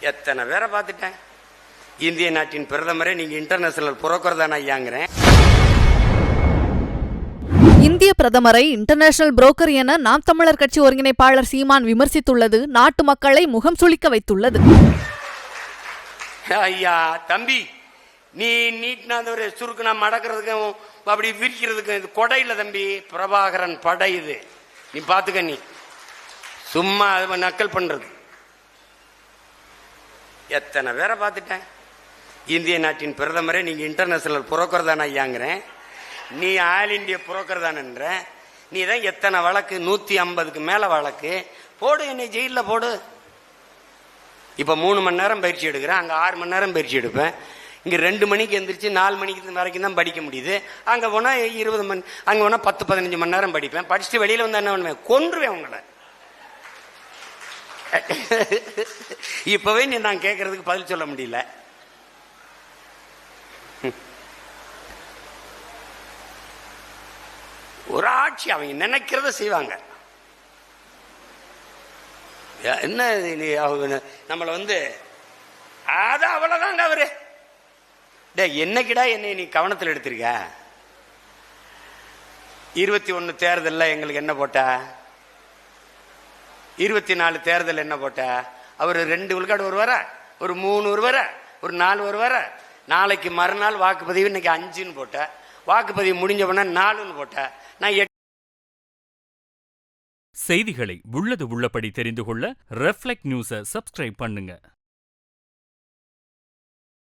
எத்தனை பேரை பார்த்துட்டேன். இந்திய நாட்டின் பிரதமரே நீங்க இன்டர்நேஷனல் புரோக்கர் தானே ஐயாங்கிறேன். இந்திய பிரதமரை இன்டர்நேஷனல் புரோக்கர் என நாம் தமிழர் கட்சி ஒருங்கிணைப்பாளர் சீமான் விமர்சித்துள்ளது நாட்டு மக்களை முகம் சுளிக்க வைத்துள்ளது. ஐயா தம்பி, நீ நீட்னாத சுருக்குனா மடக்கிறதுக்கும் அப்படி விரிக்கிறதுக்கும் இது கொடை இல்லை தம்பி, பிரபாகரன் படை இது. நீ பார்த்துக்க, நீ சும்மா அது நக்கல் பண்றது. எத்தனை பேரை பார்த்துட்டேன். இந்திய நாட்டின் பிரதமரே நீங்க இன்டர்நேஷனல் புரோக்கர் தானே ஐயாங்கிறேன். நீ ஆல் இண்டியா புரோக்கர் தானேன்ற. நீ தான் எத்தனை வழக்கு, 150க்கு மேல வழக்கு போடு, என்னை ஜெயிலில் போடு. இப்போ 3 மணி நேரம் பயிற்சி எடுக்கிறேன், அங்கே 6 மணி நேரம் பயிற்சி எடுப்பேன். இங்கே 2 மணிக்கு எந்திரிச்சு 4 மணிக்கு வரைக்கும் தான் படிக்க முடியுது. அங்கே போனால் 20 மணி, அங்கே போனால் 10-15 மணி நேரம் படிப்பேன். படிச்சுட்டு வெளியில் வந்து என்ன பண்ணுவேன், கொன்றுவேன் உங்களை. இப்பவே நீ நான் கேட்கறதுக்கு பதில் சொல்ல முடியல. ஒரு ஆட்சி அவங்க நினைக்கிறத செய்வாங்க. என்ன நம்மளை வந்து அது அவ்வளவுதாங்க அவரு. என்னைக்கிடா என்னை நீ கவனத்தில் எடுத்திருக்க? 21 தேர்தலில் எங்களுக்கு என்ன போட்ட, 24 தேர்தல் என்ன போட்ட? அவர் 2 விழுக்காடு வருவார, ஒரு 3 வருவார, ஒரு 4 வருவார. நாளைக்கு மறுநாள் வாக்குப்பதிவு, இன்னைக்கு 5ன்னு போட்ட. வாக்குப்பதிவு முடிஞ்ச உடனே 4ன்னு போட்ட. நான் செய்திகளை உள்ளது உள்ளபடி தெரிந்து கொள்ள ரெஃப்ளெக்ட் நியூஸை சப்ஸ்கிரைப் பண்ணுங்க.